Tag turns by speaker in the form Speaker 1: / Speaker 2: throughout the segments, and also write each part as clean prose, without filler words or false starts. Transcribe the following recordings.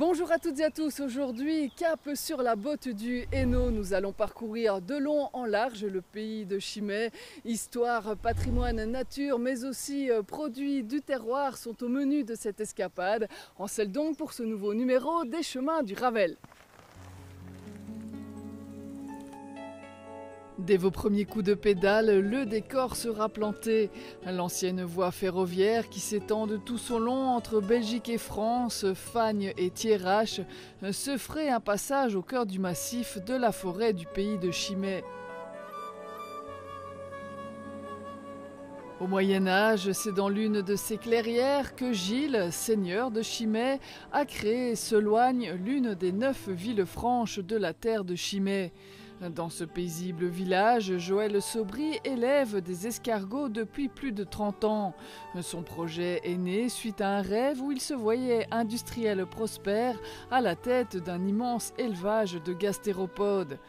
Speaker 1: Bonjour à toutes et à tous, aujourd'hui cap sur la botte du Hainaut, nous allons parcourir de long en large le pays de Chimay. Histoire, patrimoine, nature mais aussi produits du terroir sont au menu de cette escapade. En selle donc pour ce nouveau numéro des chemins du Ravel. Dès vos premiers coups de pédale, le décor sera planté. L'ancienne voie ferroviaire qui s'étend de tout son long entre Belgique et France, Fagnes et Thiérache, se ferait un passage au cœur du massif de la forêt du pays de Chimay. Au Moyen-Âge, c'est dans l'une de ces clairières que Gilles, seigneur de Chimay, a créé Seloigne, l'une des 9 villes franches de la terre de Chimay. Dans ce paisible village, Joël Sobry élève des escargots depuis plus de 30 ans. Son projet est né suite à un rêve où il se voyait industriel prospère à la tête d'un immense élevage de gastéropodes.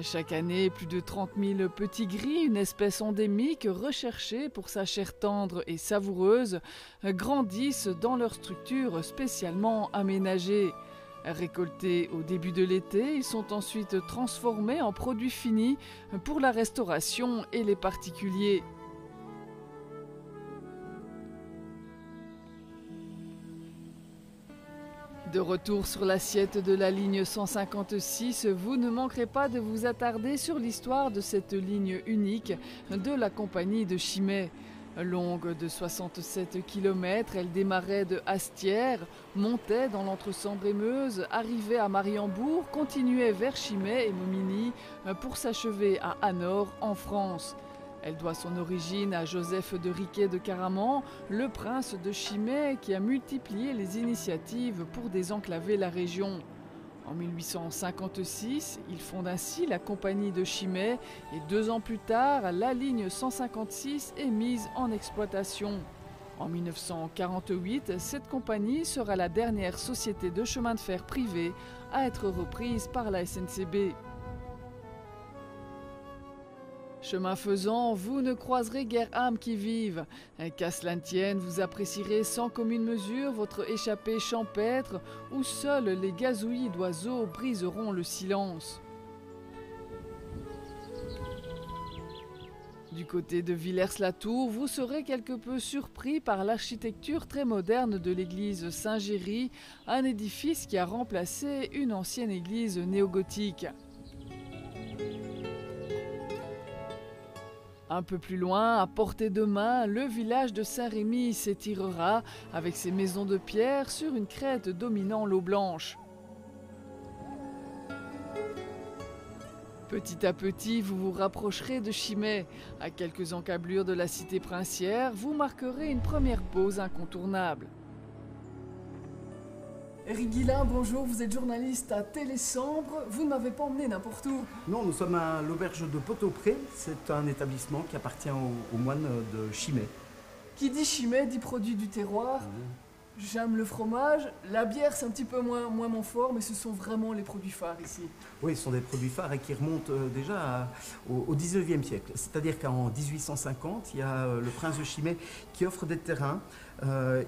Speaker 1: Chaque année, plus de 30 000 petits gris, une espèce endémique recherchée pour sa chair tendre et savoureuse, grandissent dans leur structure spécialement aménagée. Récoltés au début de l'été, ils sont ensuite transformés en produits finis pour la restauration et les particuliers. De retour sur l'assiette de la ligne 156, vous ne manquerez pas de vous attarder sur l'histoire de cette ligne unique de la compagnie de Chimay. Longue de 67 km, elle démarrait de Hastières, montait dans l'Entre-Sambre-et-Meuse, arrivait à Mariembourg, continuait vers Chimay et Momigny pour s'achever à Hanovre en France. Elle doit son origine à Joseph de Riquet de Caraman, le prince de Chimay qui a multiplié les initiatives pour désenclaver la région. En 1856, il fonde ainsi la compagnie de Chimay et 2 ans plus tard, la ligne 156 est mise en exploitation. En 1948, cette compagnie sera la dernière société de chemin de fer privée à être reprise par la SNCB. Chemin faisant, vous ne croiserez guère âme qui vive. Qu'à cela ne tienne, vous apprécierez sans commune mesure votre échappée champêtre où seuls les gazouillis d'oiseaux briseront le silence. Du côté de Villers-la-Tour, vous serez quelque peu surpris par l'architecture très moderne de l'église Saint-Géry, un édifice qui a remplacé une ancienne église néogothique. Un peu plus loin, à portée de main, le village de Saint-Rémy s'étirera avec ses maisons de pierre sur une crête dominant l'eau blanche. Petit à petit, vous vous rapprocherez de Chimay. À quelques encablures de la cité princière, vous marquerez une première pause incontournable. Éric Guillain, bonjour, vous êtes journaliste à Télésambre. Vous ne m'avez pas emmené n'importe où.
Speaker 2: Non, nous sommes à l'auberge de Pot-au-Pré. C'est un établissement qui appartient aux moines de Chimay.
Speaker 1: Qui dit Chimay dit produit du terroir. J'aime le fromage. La bière, c'est un petit peu moins mon fort, mais ce sont vraiment les produits phares ici.
Speaker 2: Oui, ce sont des produits phares et qui remontent déjà au 19e siècle. C'est-à-dire qu'en 1850, il y a le prince de Chimay qui offre des terrains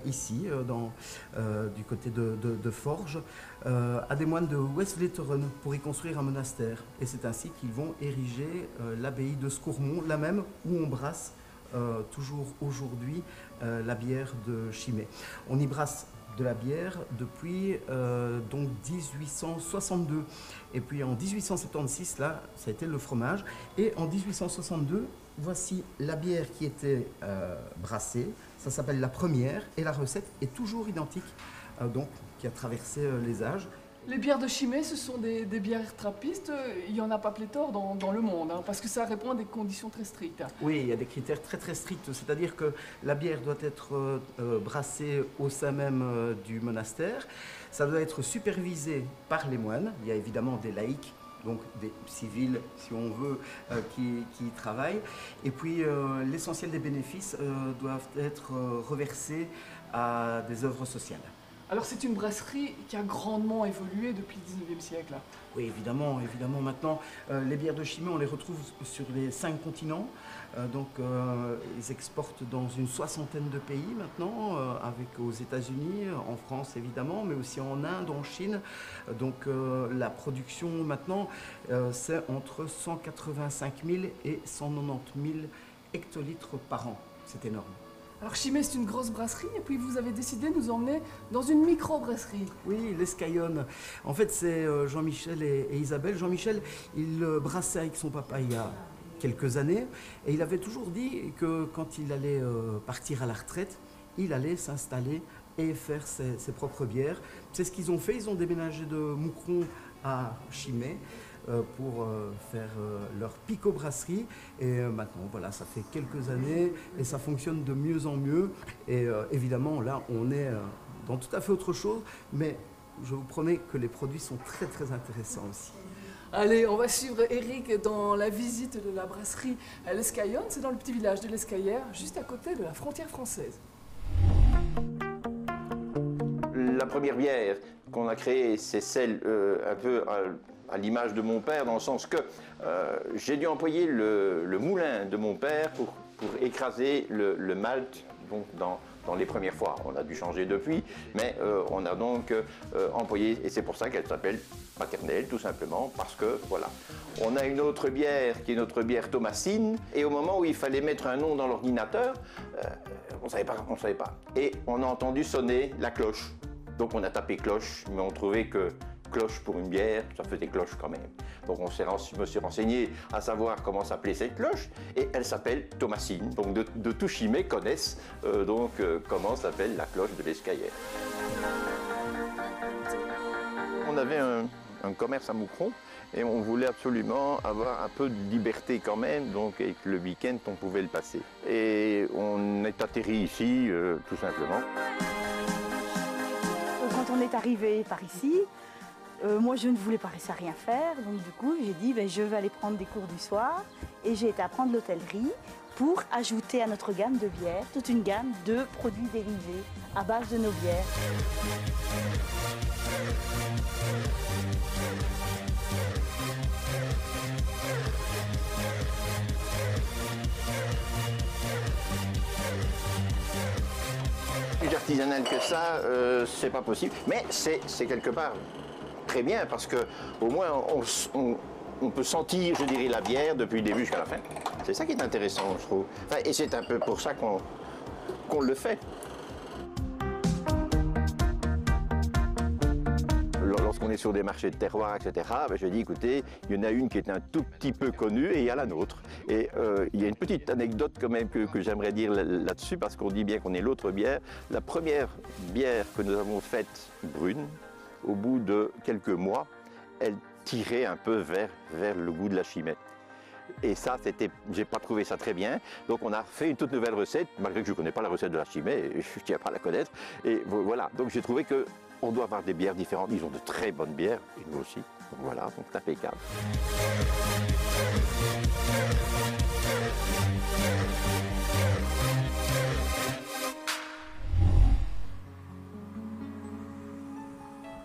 Speaker 2: ici, du côté de Forges, à des moines de West-Vleteren pour y construire un monastère. Et c'est ainsi qu'ils vont ériger l'abbaye de Scourmont, la même où on brasse toujours aujourd'hui la bière de Chimay. On y brasse de la bière depuis donc 1862. Et puis en 1876, là, ça a été le fromage. Et en 1862, voici la bière qui était brassée. Ça s'appelle la première. Et la recette est toujours identique, donc qui a traversé les âges.
Speaker 1: Les bières de Chimay, ce sont des bières trappistes. Il n'y en a pas pléthore dans le monde, hein, parce que ça répond à des conditions très strictes.
Speaker 2: Oui, il y a des critères très stricts. C'est-à-dire que la bière doit être brassée au sein même du monastère. Ça doit être supervisé par les moines. Il y a évidemment des laïcs, donc des civils, si on veut, qui y travaillent. Et puis, l'essentiel des bénéfices doivent être reversés à des œuvres sociales.
Speaker 1: Alors c'est une brasserie qui a grandement évolué depuis le 19e siècle.
Speaker 2: Oui, évidemment, évidemment. Maintenant, les bières de Chimay, on les retrouve sur les 5 continents. Ils exportent dans une soixantaine de pays maintenant, avec aux États-Unis, en France évidemment, mais aussi en Inde, en Chine. La production maintenant, c'est entre 185 000 et 190 000 hectolitres par an. C'est énorme.
Speaker 1: Alors Chimay, c'est une grosse brasserie, et puis vous avez décidé de nous emmener dans une micro-brasserie.
Speaker 2: Oui, l'Escaillonne. En fait, c'est Jean-Michel et Isabelle. Jean-Michel, il brassait avec son papa il y a quelques années, et il avait toujours dit que quand il allait partir à la retraite, il allait s'installer et faire ses propres bières. C'est ce qu'ils ont fait. Ils ont déménagé de Moucron à Chimay pour faire leur pico-brasserie. Et maintenant, voilà, ça fait quelques années et ça fonctionne de mieux en mieux. Et évidemment, là, on est dans tout à fait autre chose, mais je vous promets que les produits sont très, très intéressants aussi.
Speaker 1: Allez, on va suivre Eric dans la visite de la brasserie à l'Escaillonne. C'est dans le petit village de l'Escaillère, juste à côté de la frontière française.
Speaker 3: La première bière qu'on a créée, c'est celle un peu à l'image de mon père, dans le sens que j'ai dû employer le moulin de mon père pour écraser le malt donc, dans les premières fois. On a dû changer depuis, mais on a donc employé, et c'est pour ça qu'elle s'appelle maternelle, tout simplement, parce que voilà. On a une autre bière qui est notre bière Thomasine, et au moment où il fallait mettre un nom dans l'ordinateur, on savait pas. Et on a entendu sonner la cloche. Donc on a tapé cloche, mais on trouvait que cloche pour une bière, ça faisait cloche quand même. Donc je me suis renseigné à savoir comment s'appelait cette cloche, et elle s'appelle Thomasine. Donc de tout Chimay connaissent comment s'appelle la cloche de l'Escaillère. On avait un commerce à Moucron, et on voulait absolument avoir un peu de liberté quand même, donc avec le week-end on pouvait le passer. Et on est atterri ici, tout simplement.
Speaker 4: Quand on est arrivé par ici, moi je ne voulais pas rester à rien faire, donc du coup j'ai dit je vais aller prendre des cours du soir, et j'ai été apprendre l'hôtellerie pour ajouter à notre gamme de bières toute une gamme de produits dérivés à base de nos bières.
Speaker 3: Plus artisanal que ça, c'est pas possible, mais c'est quelque part très bien parce que au moins on peut sentir, je dirais, la bière depuis le début jusqu'à la fin. C'est ça qui est intéressant, je trouve. Enfin, et c'est un peu pour ça qu'on le fait. Lorsqu'on est sur des marchés de terroir, etc., je dis, écoutez, il y en a une qui est un tout petit peu connue et il y a la nôtre. Et il y a une petite anecdote quand même que j'aimerais dire là-dessus, parce qu'on dit bien qu'on est l'autre bière. La première bière que nous avons faite brune, au bout de quelques mois, elle tirait un peu vers le goût de la Chimay. Et ça, j'ai pas trouvé ça très bien. Donc on a fait une toute nouvelle recette, malgré que je ne connais pas la recette de la Chimay, et je ne tiens pas à la connaître. Et voilà, donc j'ai trouvé qu'on doit avoir des bières différentes. Ils ont de très bonnes bières, et nous aussi. Donc voilà, donc c'est impeccable.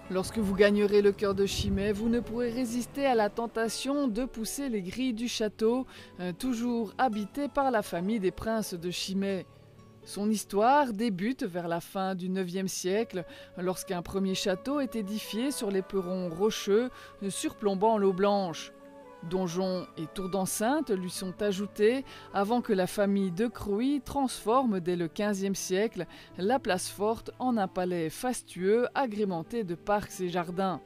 Speaker 1: Lorsque vous gagnerez le cœur de Chimay, vous ne pourrez résister à la tentation de pousser les grilles du château, toujours habité par la famille des princes de Chimay. Son histoire débute vers la fin du IXe siècle, lorsqu'un premier château est édifié sur les perrons rocheux surplombant l'eau blanche. Donjons et tours d'enceinte lui sont ajoutés avant que la famille de Crouy transforme dès le XVe siècle la place forte en un palais fastueux agrémenté de parcs et jardins.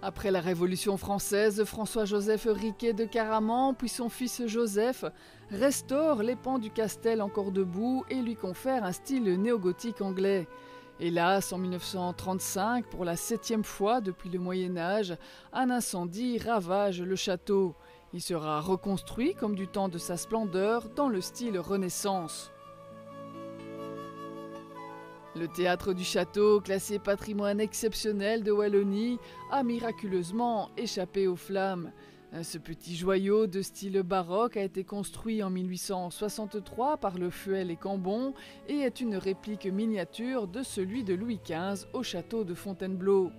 Speaker 1: Après la Révolution française, François-Joseph Riquet de Caraman, puis son fils Joseph, restaure les pans du castel encore debout et lui confère un style néogothique anglais. Hélas, en 1935, pour la 7e fois depuis le Moyen-Âge, un incendie ravage le château. Il sera reconstruit comme du temps de sa splendeur dans le style Renaissance. Le théâtre du château, classé patrimoine exceptionnel de Wallonie, a miraculeusement échappé aux flammes. Ce petit joyau de style baroque a été construit en 1863 par Le Fuel et Cambon et est une réplique miniature de celui de Louis XV au château de Fontainebleau.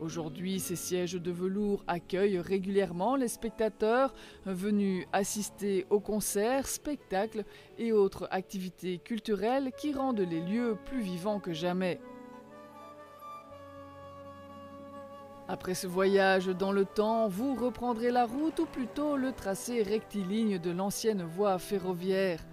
Speaker 1: Aujourd'hui, ces sièges de velours accueillent régulièrement les spectateurs venus assister aux concerts, spectacles et autres activités culturelles qui rendent les lieux plus vivants que jamais. Après ce voyage dans le temps, vous reprendrez la route ou plutôt le tracé rectiligne de l'ancienne voie ferroviaire.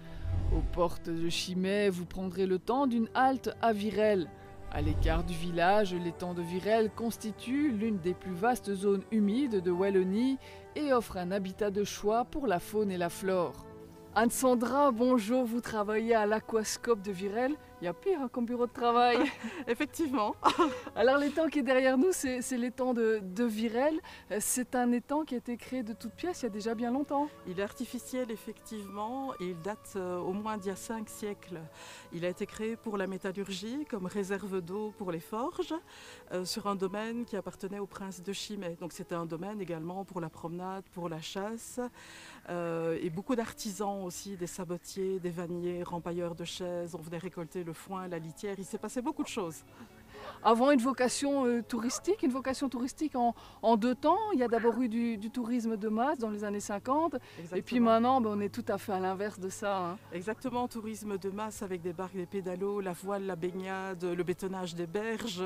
Speaker 1: Aux portes de Chimay, vous prendrez le temps d'une halte à Virel. À l'écart du village, l'étang de Virel constitue l'une des plus vastes zones humides de Wallonie et offre un habitat de choix pour la faune et la flore. Anne-Sandra, bonjour, vous travaillez à l'Aquascope de Virel. Il y a pire comme bureau de travail.
Speaker 5: Effectivement.
Speaker 1: Alors l'étang qui est derrière nous, c'est l'étang de Virel. C'est un étang qui a été créé de toutes pièces il y a déjà bien longtemps.
Speaker 5: Il est artificiel effectivement et il date au moins d'il y a 5 siècles. Il a été créé pour la métallurgie comme réserve d'eau pour les forges sur un domaine qui appartenait au prince de Chimay. Donc c'était un domaine également pour la promenade, pour la chasse et beaucoup d'artisans aussi, des sabotiers, des vanniers, rempailleurs de chaises. On venait récolter le foin, la litière, il s'est passé beaucoup de choses.
Speaker 1: Avant une vocation touristique en 2 temps. Il y a d'abord eu du tourisme de masse dans les années 50. Exactement. Et puis maintenant, on est tout à fait à l'inverse de ça. Hein.
Speaker 5: Exactement, tourisme de masse avec des barques, des pédalos, la voile, la baignade, le bétonnage des berges.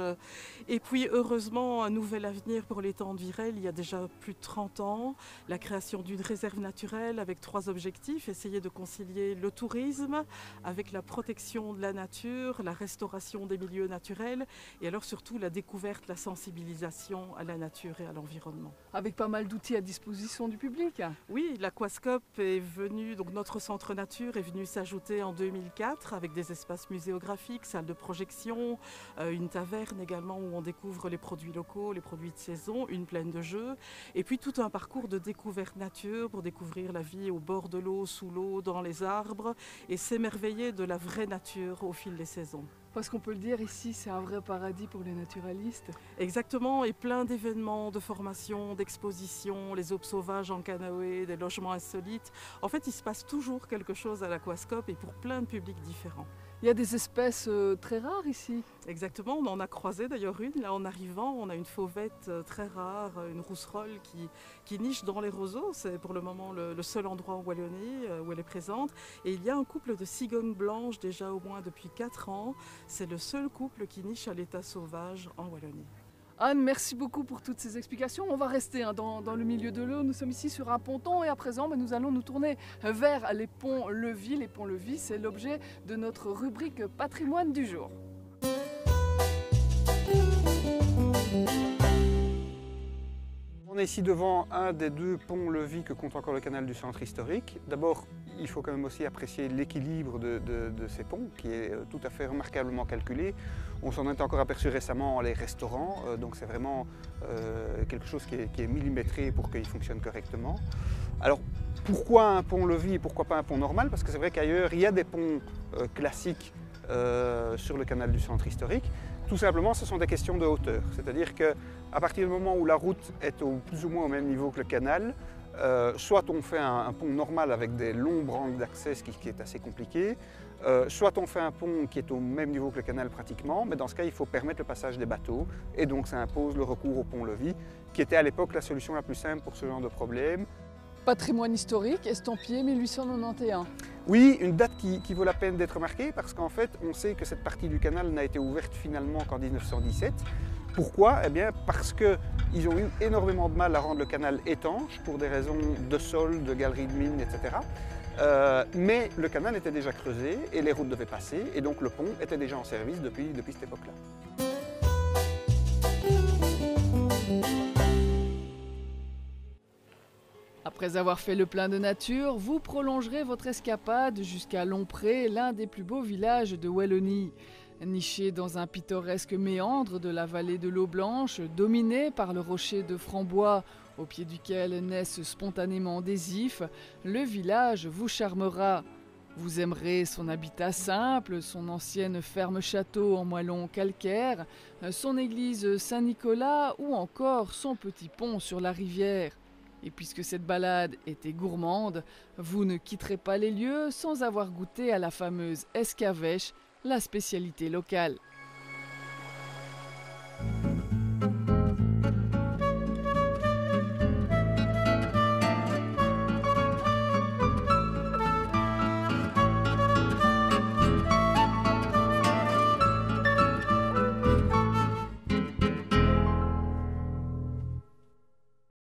Speaker 5: Et puis heureusement, un nouvel avenir pour l'étang de Virel, il y a déjà plus de 30 ans. La création d'une réserve naturelle avec 3 objectifs. Essayer de concilier le tourisme avec la protection de la nature, la restauration des milieux naturels et alors surtout la découverte, la sensibilisation à la nature et à l'environnement.
Speaker 1: Avec pas mal d'outils à disposition du public.
Speaker 5: Oui, l'Aquascope est venu, donc notre centre nature est venu s'ajouter en 2004 avec des espaces muséographiques, salles de projection, une taverne également où on découvre les produits locaux, les produits de saison, une plaine de jeux et puis tout un parcours de découverte nature pour découvrir la vie au bord de l'eau, sous l'eau, dans les arbres et s'émerveiller de la vraie nature au fil des saisons.
Speaker 1: Parce qu'on peut le dire, ici c'est un vrai paradis pour les naturalistes.
Speaker 5: Exactement, et plein d'événements, de formations, d'expositions, les aubes sauvages en canoë, des logements insolites. En fait, il se passe toujours quelque chose à l'Aquascope et pour plein de publics différents.
Speaker 1: Il y a des espèces très rares ici.
Speaker 5: Exactement, on en a croisé d'ailleurs une. Là en arrivant, on a une fauvette très rare, une rousserolle qui niche dans les roseaux. C'est pour le moment le seul endroit en Wallonie où elle est présente. Et il y a un couple de cigognes blanches déjà au moins depuis 4 ans. C'est le seul couple qui niche à l'état sauvage en Wallonie.
Speaker 1: Anne, merci beaucoup pour toutes ces explications. On va rester dans le milieu de l'eau. Nous sommes ici sur un ponton et à présent, nous allons nous tourner vers les ponts-levis. Les ponts-levis, c'est l'objet de notre rubrique patrimoine du jour.
Speaker 6: On est ici devant un des 2 ponts-levis que compte encore le canal du centre historique. D'abord, il faut quand même aussi apprécier l'équilibre de ces ponts, qui est tout à fait remarquablement calculé. On s'en est encore aperçu récemment les restaurants, donc c'est vraiment quelque chose qui est millimétré pour qu'il fonctionne correctement. Alors, pourquoi un pont-levis et pourquoi pas un pont normal? Parce que c'est vrai qu'ailleurs, il y a des ponts classiques sur le canal du centre historique. Tout simplement, ce sont des questions de hauteur. C'est-à-dire qu'à partir du moment où la route est plus ou moins au même niveau que le canal, soit on fait un pont normal avec des longs branles d'accès, ce qui est assez compliqué, soit on fait un pont qui est au même niveau que le canal pratiquement, mais dans ce cas, il faut permettre le passage des bateaux, et donc ça impose le recours au pont-levis, qui était à l'époque la solution la plus simple pour ce genre de problème.
Speaker 1: Patrimoine historique, estampillé 1891.
Speaker 6: Oui, une date qui vaut la peine d'être marquée parce qu'en fait, on sait que cette partie du canal n'a été ouverte finalement qu'en 1917. Pourquoi? Eh bien parce qu'ils ont eu énormément de mal à rendre le canal étanche pour des raisons de sol, de galeries de mines, etc. Mais le canal était déjà creusé et les routes devaient passer et donc le pont était déjà en service depuis cette époque-là.
Speaker 1: Après avoir fait le plein de nature, vous prolongerez votre escapade jusqu'à Lompré, l'un des plus beaux villages de Wallonie. Niché dans un pittoresque méandre de la vallée de l'Eau Blanche, dominé par le rocher de Frambois, au pied duquel naissent spontanément des ifs, le village vous charmera. Vous aimerez son habitat simple, son ancienne ferme-château en moellon calcaire, son église Saint-Nicolas ou encore son petit pont sur la rivière. Et puisque cette balade était gourmande, vous ne quitterez pas les lieux sans avoir goûté à la fameuse escavèche, la spécialité locale.